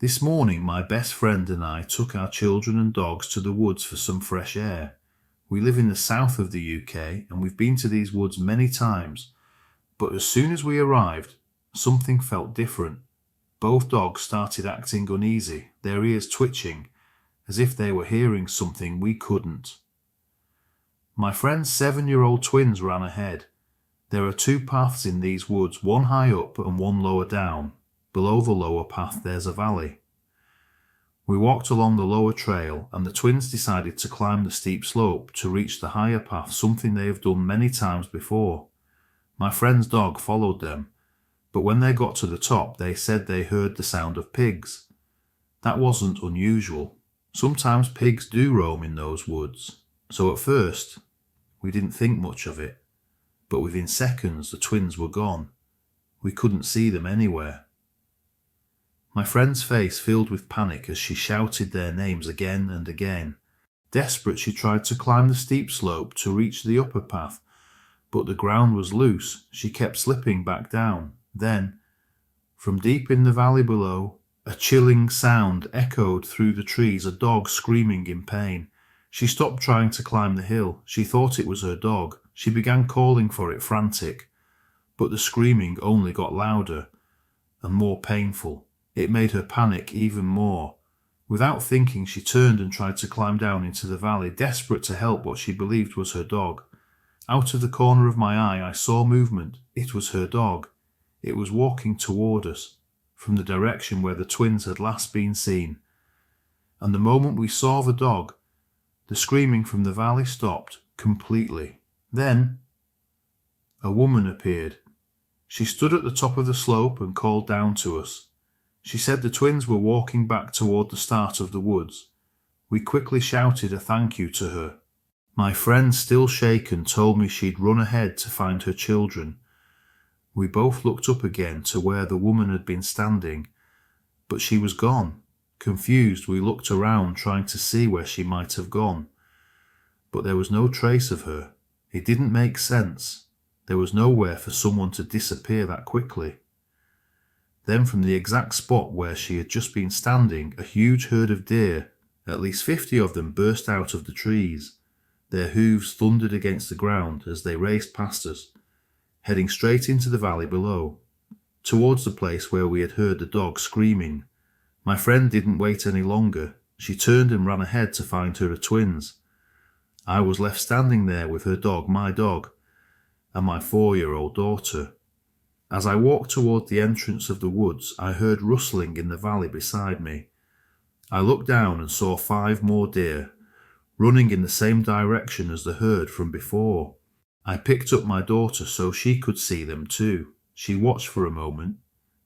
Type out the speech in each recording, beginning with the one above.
This morning my best friend and I took our children and dogs to the woods for some fresh air. We live in the south of the UK and we've been to these woods many times, but as soon as we arrived, something felt different. Both dogs started acting uneasy, their ears twitching, as if they were hearing something we couldn't. My friend's 7-year-old twins ran ahead. There are 2 paths in these woods, one high up and one lower down. Below the lower path there's a valley. We walked along the lower trail and the twins decided to climb the steep slope to reach the higher path, something they have done many times before. My friend's dog followed them, but when they got to the top they said they heard the sound of pigs. That wasn't unusual. Sometimes pigs do roam in those woods, so at first we didn't think much of it, but within seconds the twins were gone. We couldn't see them anywhere. My friend's face filled with panic as she shouted their names again and again. Desperate, she tried to climb the steep slope to reach the upper path, but the ground was loose. She kept slipping back down. Then, from deep in the valley below, a chilling sound echoed through the trees, a dog screaming in pain. She stopped trying to climb the hill. She thought it was her dog. She began calling for it, frantic, but the screaming only got louder and more painful. It made her panic even more. Without thinking, she turned and tried to climb down into the valley, desperate to help what she believed was her dog. Out of the corner of my eye, I saw movement. It was her dog. It was walking toward us, from the direction where the twins had last been seen. And the moment we saw the dog, the screaming from the valley stopped completely. Then, a woman appeared. She stood at the top of the slope and called down to us. She said the twins were walking back toward the start of the woods. We quickly shouted a thank you to her. My friend, still shaken, told me she'd run ahead to find her children. We both looked up again to where the woman had been standing, but she was gone. Confused, we looked around trying to see where she might have gone, but there was no trace of her. It didn't make sense. There was nowhere for someone to disappear that quickly. Then from the exact spot where she had just been standing, a huge herd of deer, at least 50 of them, burst out of the trees. Their hooves thundered against the ground as they raced past us, heading straight into the valley below, towards the place where we had heard the dog screaming. My friend didn't wait any longer. She turned and ran ahead to find her twins. I was left standing there with her dog, my dog, and my 4-year-old daughter. As I walked toward the entrance of the woods, I heard rustling in the valley beside me. I looked down and saw 5 more deer, running in the same direction as the herd from before. I picked up my daughter so she could see them too. She watched for a moment,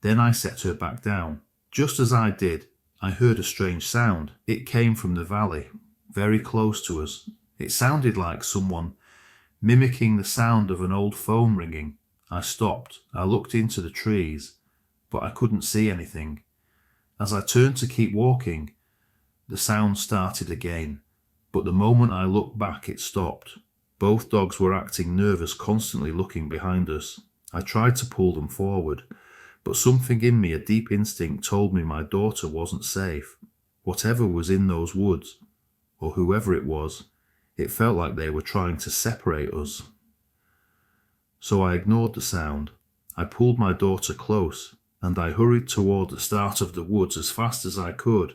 then I set her back down. Just as I did, I heard a strange sound. It came from the valley, very close to us. It sounded like someone mimicking the sound of an old phone ringing. I stopped. I looked into the trees, but I couldn't see anything. As I turned to keep walking, the sound started again, but the moment I looked back it stopped. Both dogs were acting nervous, constantly looking behind us. I tried to pull them forward, but something in me, a deep instinct, told me my daughter wasn't safe. Whatever was in those woods, or whoever it was, it felt like they were trying to separate us. So I ignored the sound. I pulled my daughter close, and I hurried toward the start of the woods as fast as I could.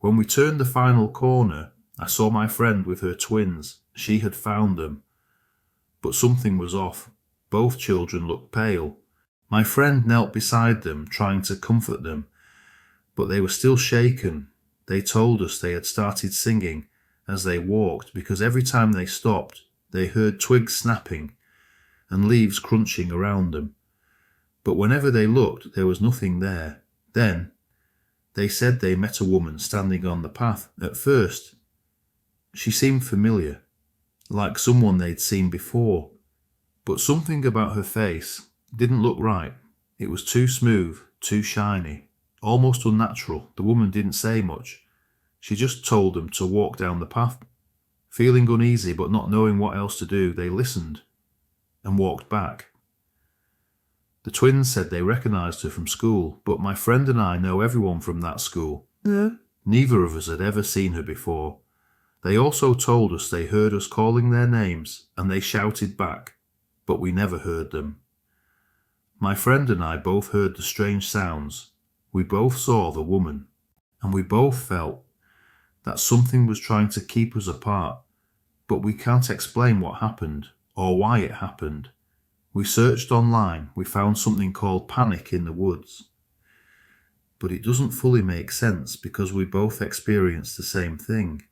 When we turned the final corner, I saw my friend with her twins. She had found them. But something was off. Both children looked pale. My friend knelt beside them, trying to comfort them, but they were still shaken. They told us they had started singing as they walked because every time they stopped, they heard twigs snapping and leaves crunching around them. But whenever they looked, there was nothing there. Then, they said they met a woman standing on the path. At first, she seemed familiar, like someone they'd seen before, but something about her face didn't look right. It was too smooth, too shiny, almost unnatural. The woman didn't say much. She just told them to walk down the path. Feeling uneasy but not knowing what else to do, they listened and walked back. The twins said they recognised her from school, but my friend and I know everyone from that school. Neither of us had ever seen her before. They also told us they heard us calling their names, and they shouted back, but we never heard them. My friend and I both heard the strange sounds. We both saw the woman, and we both felt that something was trying to keep us apart, but we can't explain what happened or why it happened. We searched online, we found something called panic in the woods. But it doesn't fully make sense because we both experienced the same thing.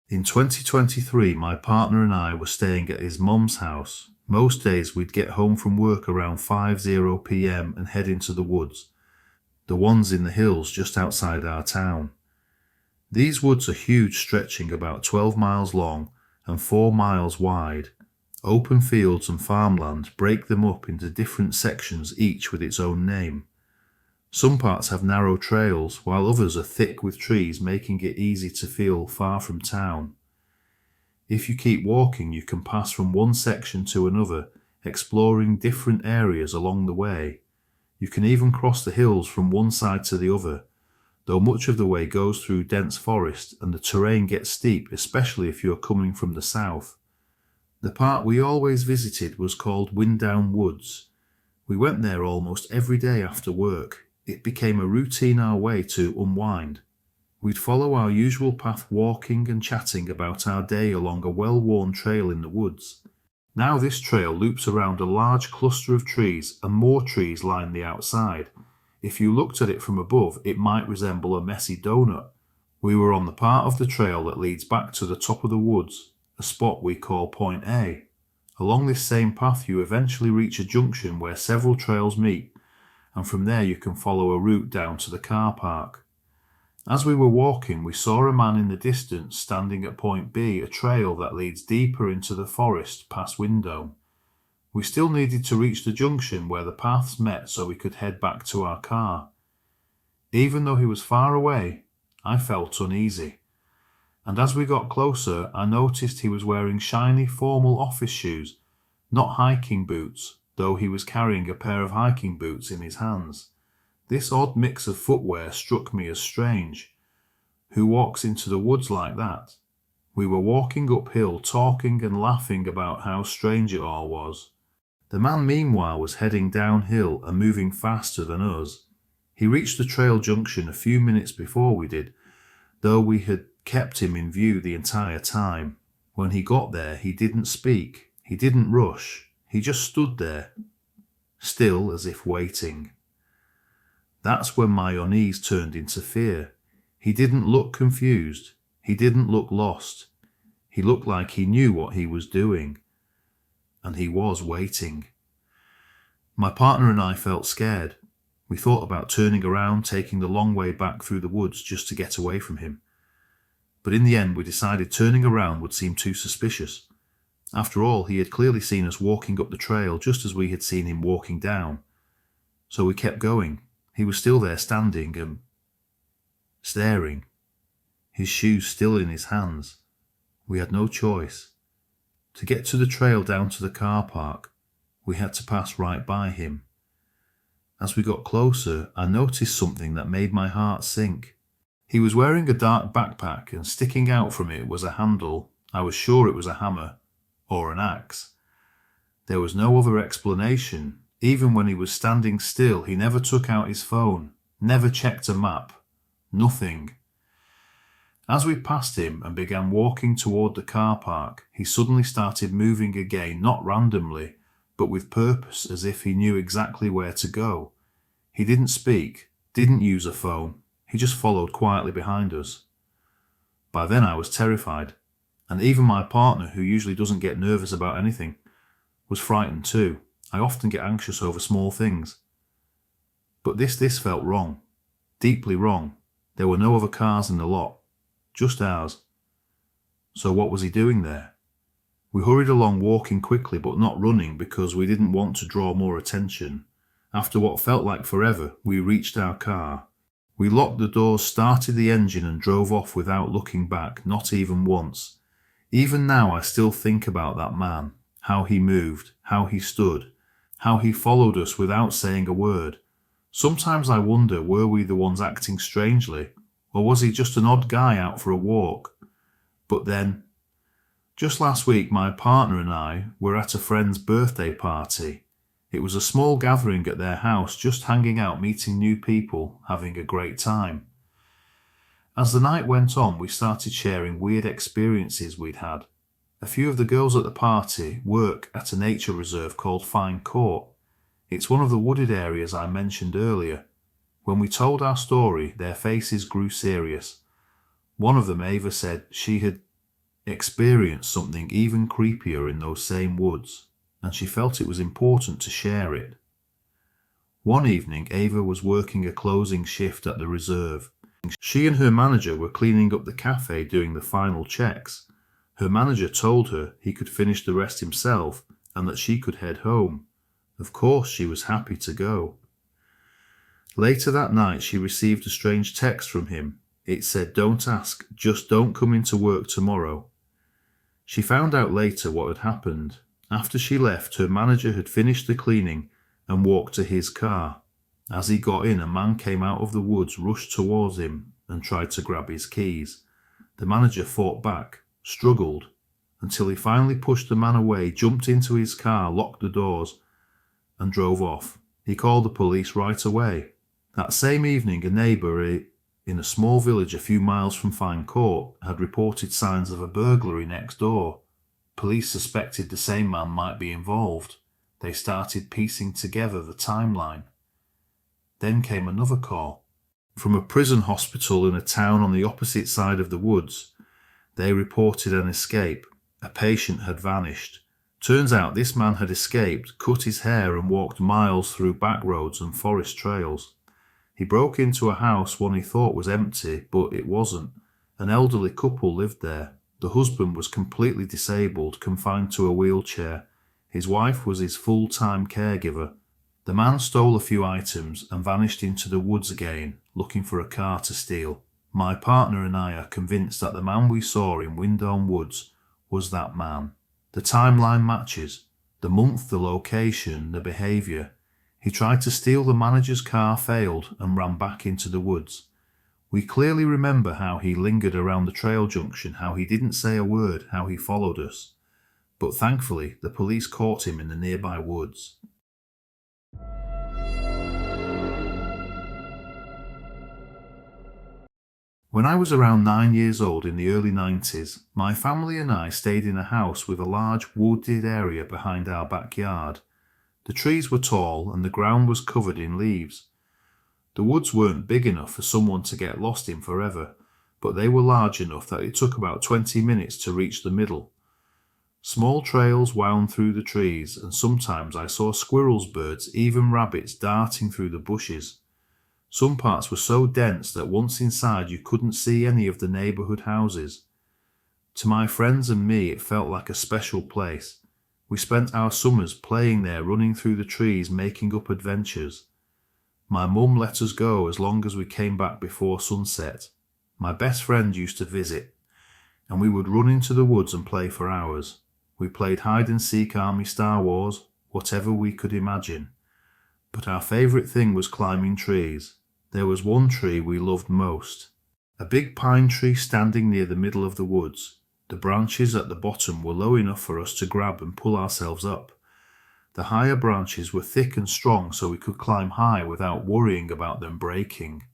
In 2023, my partner and I were staying at his mum's house. Most days we'd get home from work around 5:00 p.m. and head into the woods, the ones in the hills just outside our town. These woods are huge, stretching about 12 miles long and 4 miles wide. Open fields and farmland break them up into different sections, each with its own name. Some parts have narrow trails, while others are thick with trees, making it easy to feel far from town. If you keep walking, you can pass from one section to another, exploring different areas along the way. You can even cross the hills from one side to the other, though much of the way goes through dense forest and the terrain gets steep, especially if you are coming from the south. The part we always visited was called Windown Woods. We went there almost every day after work. It became a routine our way to unwind. We'd follow our usual path, walking and chatting about our day along a well-worn trail in the woods. Now this trail loops around a large cluster of trees, and more trees line the outside. If you looked at it from above, it might resemble a messy donut. We were on the part of the trail that leads back to the top of the woods, a spot we call Point A. Along this same path you eventually reach a junction where several trails meet, and from there you can follow a route down to the car park. As we were walking, we saw a man in the distance standing at Point B, a trail that leads deeper into the forest past Windome. We still needed to reach the junction where the paths met so we could head back to our car. Even though he was far away, I felt uneasy. And as we got closer, I noticed he was wearing shiny formal office shoes, not hiking boots, though he was carrying a pair of hiking boots in his hands. This odd mix of footwear struck me as strange. Who walks into the woods like that? We were walking uphill, talking and laughing about how strange it all was. The man meanwhile was heading downhill and moving faster than us. He reached the trail junction a few minutes before we did, though we had kept him in view the entire time. When he got there, he didn't speak, he didn't rush. He just stood there, still as if waiting. That's when my unease turned into fear. He didn't look confused. He didn't look lost. He looked like he knew what he was doing. And he was waiting. My partner and I felt scared. We thought about turning around, taking the long way back through the woods just to get away from him. But in the end, we decided turning around would seem too suspicious. After all, he had clearly seen us walking up the trail just as we had seen him walking down. So we kept going. He was still there standing and staring, his shoes still in his hands. We had no choice. To get to the trail down to the car park, we had to pass right by him. As we got closer, I noticed something that made my heart sink. He was wearing a dark backpack, and sticking out from it was a handle. I was sure it was a hammer or an axe. There was no other explanation. Even when he was standing still, he never took out his phone, never checked a map, nothing. As we passed him and began walking toward the car park, he suddenly started moving again, not randomly, but with purpose, as if he knew exactly where to go. He didn't speak, didn't use a phone, he just followed quietly behind us. By then I was terrified, and even my partner, who usually doesn't get nervous about anything, was frightened too. I often get anxious over small things. But this felt wrong, deeply wrong. There were no other cars in the lot, just ours. So what was he doing there? We hurried along, walking quickly but not running because we didn't want to draw more attention. After what felt like forever, we reached our car. We locked the doors, started the engine and drove off without looking back, not even once. Even now I still think about that man, how he moved, how he stood, how he followed us without saying a word. Sometimes I wonder, were we the ones acting strangely, or was he just an odd guy out for a walk? But then, just last week my partner and I were at a friend's birthday party. It was a small gathering at their house, just hanging out, meeting new people, having a great time. As the night went on, we started sharing weird experiences we'd had. A few of the girls at the party work at a nature reserve called Fine Court. It's one of the wooded areas I mentioned earlier. When we told our story, their faces grew serious. One of them, Ava, said she had experienced something even creepier in those same woods, and she felt it was important to share it. One evening, Ava was working a closing shift at the reserve. She and her manager were cleaning up the cafe doing the final checks. Her manager told her he could finish the rest himself and that she could head home. Of course, she was happy to go. Later that night, she received a strange text from him. It said, "Don't ask, just don't come into work tomorrow." She found out later what had happened. After she left, her manager had finished the cleaning and walked to his car. As he got in, a man came out of the woods, rushed towards him and tried to grab his keys. The manager fought back, struggled, until he finally pushed the man away, jumped into his car, locked the doors, and drove off. He called the police right away. That same evening, a neighbour in a small village a few miles from Fine Court had reported signs of a burglary next door. Police suspected the same man might be involved. They started piecing together the timeline. Then came another call from a prison hospital in a town on the opposite side of the woods. They reported an escape. A patient had vanished. Turns out this man had escaped, cut his hair and walked miles through back roads and forest trails. He broke into a house one he thought was empty, but it wasn't. An elderly couple lived there. The husband was completely disabled, confined to a wheelchair. His wife was his full-time caregiver. The man stole a few items and vanished into the woods again, looking for a car to steal. My partner and I are convinced that the man we saw in Windholm Woods was that man. The timeline matches. The month, the location, the behaviour. He tried to steal the manager's car, failed, and ran back into the woods. We clearly remember how he lingered around the trail junction, how he didn't say a word, how he followed us. But thankfully, the police caught him in the nearby woods. When I was around 9 years old in the early 90s, my family and I stayed in a house with a large wooded area behind our backyard. The trees were tall and the ground was covered in leaves. The woods weren't big enough for someone to get lost in forever, but they were large enough that it took about 20 minutes to reach the middle. Small trails wound through the trees, and sometimes I saw squirrels, birds, even rabbits darting through the bushes. Some parts were so dense that once inside you couldn't see any of the neighbourhood houses. To my friends and me, it felt like a special place. We spent our summers playing there, running through the trees, making up adventures. My mum let us go as long as we came back before sunset. My best friend used to visit, and we would run into the woods and play for hours. We played hide and seek, army, Star Wars, whatever we could imagine. But our favourite thing was climbing trees. There was one tree we loved most. A big pine tree standing near the middle of the woods. The branches at the bottom were low enough for us to grab and pull ourselves up. The higher branches were thick and strong, so we could climb high without worrying about them breaking.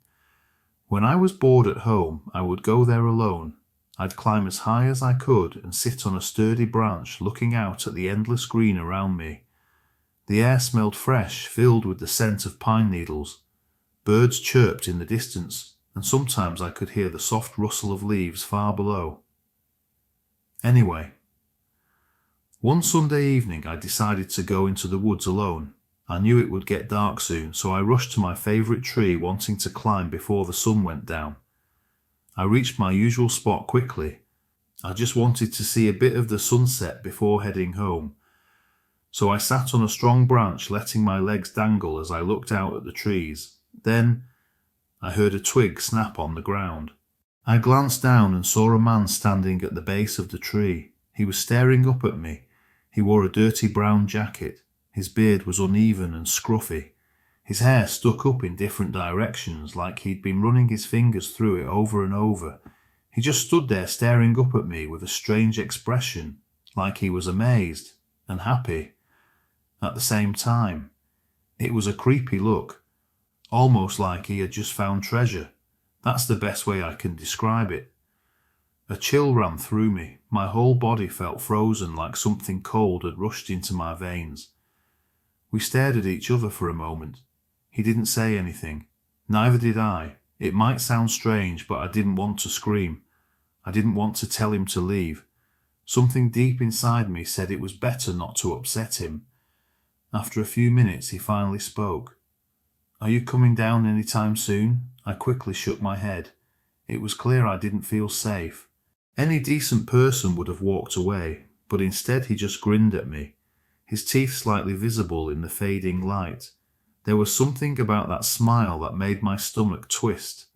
When I was bored at home, I would go there alone. I'd climb as high as I could and sit on a sturdy branch, looking out at the endless green around me. The air smelled fresh, filled with the scent of pine needles. Birds chirped in the distance, and sometimes I could hear the soft rustle of leaves far below. Anyway, one Sunday evening I decided to go into the woods alone. I knew it would get dark soon, so I rushed to my favourite tree, wanting to climb before the sun went down. I reached my usual spot quickly. I just wanted to see a bit of the sunset before heading home. So I sat on a strong branch, letting my legs dangle as I looked out at the trees. Then I heard a twig snap on the ground. I glanced down and saw a man standing at the base of the tree. He was staring up at me. He wore a dirty brown jacket. His beard was uneven and scruffy. His hair stuck up in different directions, like he'd been running his fingers through it over and over. He just stood there staring up at me with a strange expression, like he was amazed and happy at the same time. It was a creepy look, almost like he had just found treasure. That's the best way I can describe it. A chill ran through me. My whole body felt frozen, like something cold had rushed into my veins. We stared at each other for a moment. He didn't say anything. Neither did I. It might sound strange, but I didn't want to scream. I didn't want to tell him to leave. Something deep inside me said it was better not to upset him. After a few minutes, he finally spoke. "Are you coming down any time soon?" I quickly shook my head. It was clear I didn't feel safe. Any decent person would have walked away, but instead he just grinned at me, his teeth slightly visible in the fading light. There was something about that smile that made my stomach twist.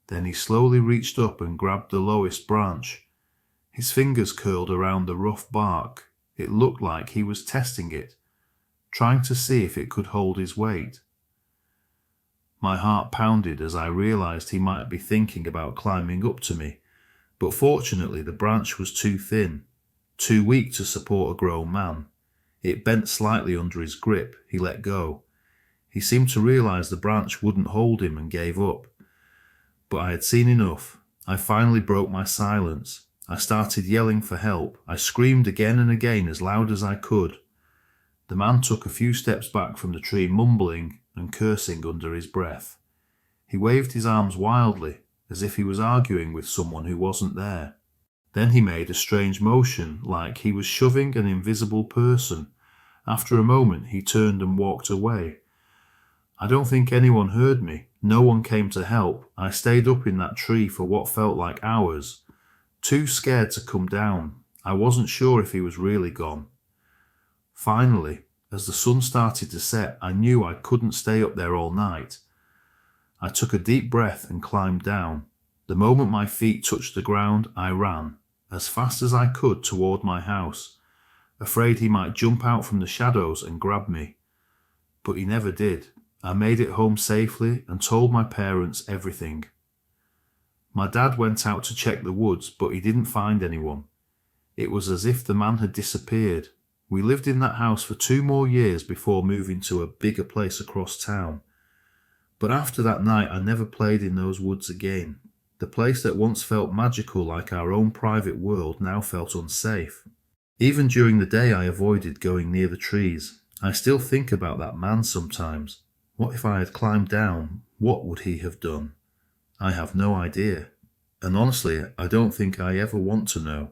Then he slowly reached up and grabbed the lowest branch. His fingers curled around the rough bark. It looked like he was testing it, trying to see if it could hold his weight. My heart pounded as I realized he might be thinking about climbing up to me, but fortunately the branch was too thin, too weak to support a grown man. It bent slightly under his grip. He let go. He seemed to realize the branch wouldn't hold him and gave up. But I had seen enough. I finally broke my silence. I started yelling for help. I screamed again and again as loud as I could. The man took a few steps back from the tree, mumbling and cursing under his breath. He waved his arms wildly, as if he was arguing with someone who wasn't there. Then he made a strange motion, like he was shoving an invisible person. After a moment, he turned and walked away. I don't think anyone heard me. No one came to help. I stayed up in that tree for what felt like hours, too scared to come down. I wasn't sure if he was really gone. Finally, as the sun started to set, I knew I couldn't stay up there all night. I took a deep breath and climbed down. The moment my feet touched the ground, I ran, as fast as I could, toward my house, afraid he might jump out from the shadows and grab me. But he never did. I made it home safely and told my parents everything. My dad went out to check the woods, but he didn't find anyone. It was as if the man had disappeared. We lived in that house for 2 more years before moving to a bigger place across town. But after that night, I never played in those woods again. The place that once felt magical, like our own private world, now felt unsafe. Even during the day, I avoided going near the trees. I still think about that man sometimes. What if I had climbed down? What would he have done? I have no idea. And honestly, I don't think I ever want to know.